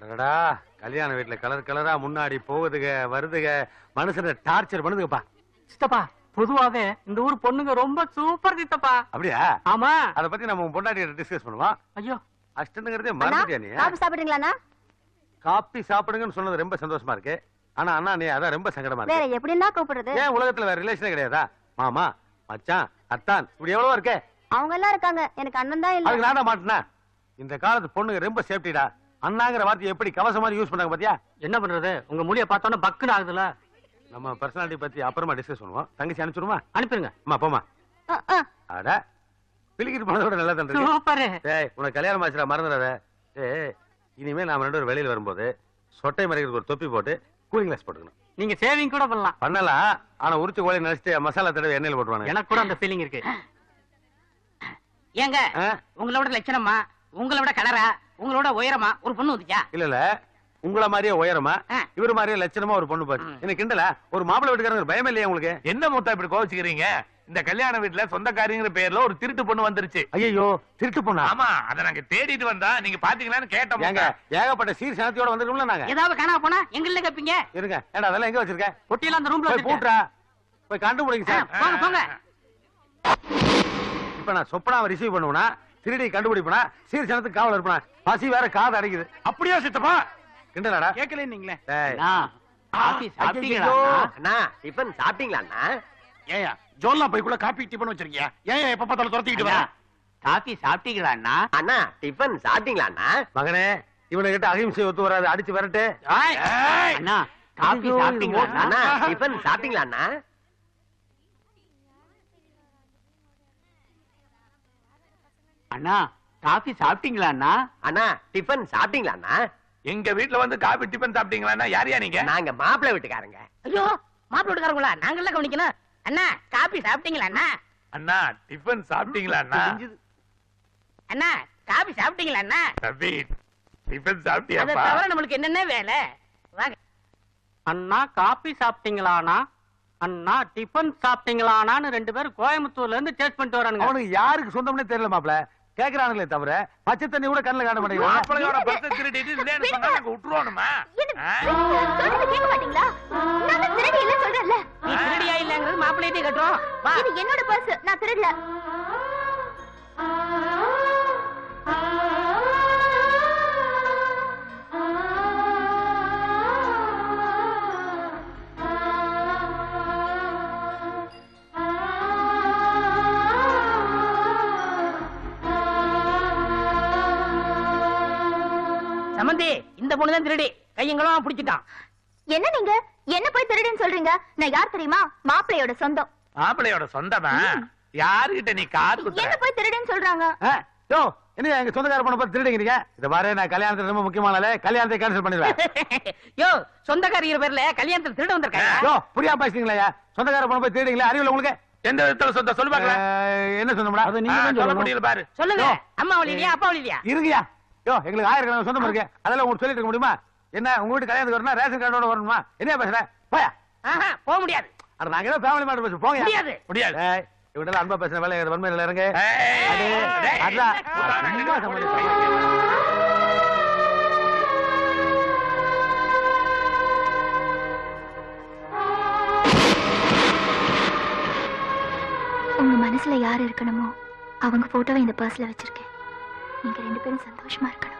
அடடா கல்யாண வீட்டுல கலர் கலரா முன்னாடி போகுதுக வருதுக மனுஷனை டார்ச்சர் பண்ணுதுப்பா. சித்தப்பா பொதுவாவே இந்த ஊர் பொண்ணுங்க ரொம்ப சூப்பர் சித்தப்பா. அப்படியா? ஆமா. அத பத்தி நம்ம பொண்டாட்டிய டிஸ்கஸ் பண்ணுவோம். ஐயோ அஷ்டங்கிறதே மறந்துட்டியா நீ? காபி சாப்பிடுறீங்களா? காபி சாப்பிடுங்கன்னு சொன்னது ரொம்ப சந்தோஷமா இருக்கு. ஆனா அண்ணா நீ அதான் ரொம்ப சங்கடமா இருக்கு. வேற எப்படின்னா கூப்பிடுறது? ஏன் உலகத்துல வேற ரிலேஷனே கிடையாதா? மாமா மச்சான் அத்தான் இப்படி எவ்வளவோ இருக்கே. அவங்க எல்லாம் இருக்காங்க, எனக்கு அண்ணன் தான் இல்ல. அதுக்கு நான் தான் மாட்டேனா? இந்த காலத்து பொண்ணுங்க ரொம்ப சேஃப்டிடா. அண்ணாங்கிற வார்த்தையை எப்படி கவசம் மாதிரி யூஸ் பண்ணாங்க பாத்தியா? என்ன பண்றது, உங்க முடிய பார்த்தோன்னா பக்குன்னு ஆகுதுல. நம்ம பர்சனாலிட்டி பத்தி அப்புறமா டிஸ்கஸ் பண்ணுவோம். தங்கச்சி அனுப்பிச்சுடுமா? அனுப்பிருங்க. அம்மா போமா. அட பிலிக்கிட்டு போனதோட நல்லா தான் இருக்கு. சூப்பர். ஏய் உனக்கு கல்யாணம் ஆச்சுடா மறந்துடாத. ஏய் இனிமே நாம ரெண்டு பேரும் வெளியில வரும்போது சொட்டை மறைக்கிறதுக்கு ஒரு தொப்பி போட்டு கூலிங் கிளாஸ் போட்டுக்கணும். நீங்க சேவிங் கூட பண்ணலாம். பண்ணலாம். ஆனா உரிச்சு கோழி நினைச்சிட்டு மசாலா தடவை எண்ணெயில போட்டுவாங்க. எனக்கு கூட அந்த ஃபீலிங் இருக்கு. ஏங்க உங்களோட லட்சணமா, உங்களோட கலரா, உங்களோட உயரமா ஒரு பொண்ணு வந்துச்சா? இல்ல இல்ல உங்கள மாதிரியே உயரமா இவரு மாதிரியே லட்சணமா ஒரு பொண்ணு பாரு. எனக்கு கிண்டல ஒரு மாப்பிள்ளை வீட்டுக்காரங்க பயம் இல்லையா உங்களுக்கு? என்ன மூத்தா இப்படி கோவிச்சுக்கிறீங்க? இந்த கல்யாண வீட்டுல சொந்தக்காரிங்கிற பேர்ல ஒரு திருட்டு பொண்ணு வந்துருச்சு. ஐயோ திருட்டு பொண்ணா? ஆமா அத நாங்க தேடிட்டு வந்தா நீங்க பாத்தீங்களான்னு கேட்டோம். ஏங்க ஏகப்பட்ட சீர் சனத்தியோட வந்துருக்கோம்ல நாங்க. ஏதாவது காணா போனா எங்கல்ல கேப்பீங்க. இருங்க. ஏண்டா அதெல்லாம் எங்க வச்சிருக்க? பொட்டியெல்லாம் அந்த ரூம்ல போய் பூட்றா. போய் கண்டுபிடிங்க சார். போங்க போங்க. இப்ப நான் சொப்பனாவை ரிசீவ் பண்ணுவேனா திருடி கண்டுபிடிப்பனா சீர் சனத்துக்கு காவல் இருப்பனா? பசி வேற காது அடைக்குது. அப்படியே சித்தப்பா கிண்டலடா கேட்கல நீங்களே. காபி சாப்பிட்டீங்களா? அண்ணா டிபன் சாப்பிட்டீங்களா? ஏயா ஜோல்லா பைக்குள்ள காப்பி டிபன் வச்சிருக்கியா? ஏன் எப்ப பார்த்தாலும் துரத்திக்கிட்டு வர? காபி சாப்பிட்டீங்களா? அண்ணா டிபன் சாப்பிட்டீங்களா? மகனே இவனுகிட்ட அகிம்சை ஒத்து வராது. அடிச்சு வரட்டு. அண்ணா காபி சாப்பிட்டீங்களா? அண்ணா டிபன் சாப்பிட்டீங்களா? அண்ணா காபி சாப்பிட்டீங்களா? அண்ணா டிபன் சாப்பிட்டீங்களா? எங்க வீட்டுல வந்து காபி டிபன் சாப்பிட்டீங்களா? யாரையா நீங்க? நாங்க மாப்பிள்ளை வீட்டுக்காரங்க. ஐயோ மாப்பிள்ளை வீட்டுக்காரங்களா? நாங்கள்ல கவனிக்கணும். அண்ணா காபி சாப்பிட்டீங்களா? அண்ணா டிபன் சாப்பிட்டீங்களா? அண்ணா காபி சாப்பிட்டீங்களா? தம்பி டிபன் அதை சாப்பிட்டியாப்பா? தவிர நம்மளுக்கு என்னென்ன வேலை? வாங்க. அண்ணா காபி சாப்பிட்டீங்களானா? அண்ணா டிபன் சாப்பிட்டீங்களானான்னு ரெண்டு பேரும் கோயம்புத்தூர்ல இருந்து டேஸ்ட் பண்ணிட்டு வரானுங்க. அவனுக்கு யாருக்கு சொந்தம்னே தெரியல மாப்ள. கேக்குறானுங்களே தவிர பச்சை தண்ணி கூட கண்ணுல காண மாட்டேங்கிறான். மாப்பிள்ளையோட பர்ஸ் திருடிட்டு இல்லன்னு சொன்னா நாங்க விட்டுருவோமா? கேட்க மாட்டீங்களா? நான் திருடி இல்ல சொல்றேன்ல. நீ திருடியா இல்லங்கிறது மாப்பிள்ளையே கட்டுறோம். வா. இது என்னோட பர்ஸ், நான் திருடல. சமந்தி இந்த பொண்ணுதான் திருடி. கையங்களும் பிடிச்சிட்டான். என்ன நீங்க என்ன போய் திருடுன்னு சொல்றீங்க? நான் யார் தெரியுமா? மாப்பிள்ளையோட சொந்தம். மாப்பிள்ளையோட சொந்தமா? யாருகிட்ட நீ காது என்ன குத்துற? போய் திருடுன்னு சொல்றாங்க? யோ என்ன எங்க சொந்தக்கார பொண்ணை பார்த்து திருடிங்க? இத பாரு நான் கல்யாணத்துக்கு ரொம்ப முக்கியமானல கல்யாணத்தை கேன்சல் பண்ணிடுவேன். யோ சொந்தக்காரிங்கிற பேர்ல கல்யாணத்துல திருட வந்திருக்காங்க. யோ புரியா பேசுறீங்களா? சொந்தக்கார பொண்ணை போய் திருடிங்களா? அறிவுல உங்களுக்கு? எந்த விதத்துல சொந்த சொல்லு பாக்கலாம். என்ன சொந்தம்டா? அது நீங்க தான் சொல்ல சொல்லணும். முடியல பாரு. சொல்லுங்க. அம்மா வழியிலையா அப்பா வழியிலையா? இருங்கயா. யோ எங்களுக்கு ஆயிரக்கணக்கான சொந்தம் இருக்கு. அதெல்லாம் உங்களுக்கு சொல்லிட்டு இருக்க முடியுமா? என்ன உங்க வீட்டு கல்யாணத்துக்கு வரணும் ரேஷன் கார்டோட வரணுமா? என்ன பேசுற? போயா. போக முடியாது. அட நாங்க ஏதோ ஃபேமிலி மேட்டர் பேச போங்க. முடியாது. முடியாது. ஏய் இவடல அன்பா பேசுற வேலை வன்மையில இறங்க. ஏய், அதான் சும்மா சமாளிச்சு. உங்க மனசுல யார் இருக்கணுமோ அவங்க போட்டோவை இந்த பர்ஸ்ல வச்சிருக்கேன். நீங்க ரெண்டு பேரும் சந்தோஷமா இருக்கணும்.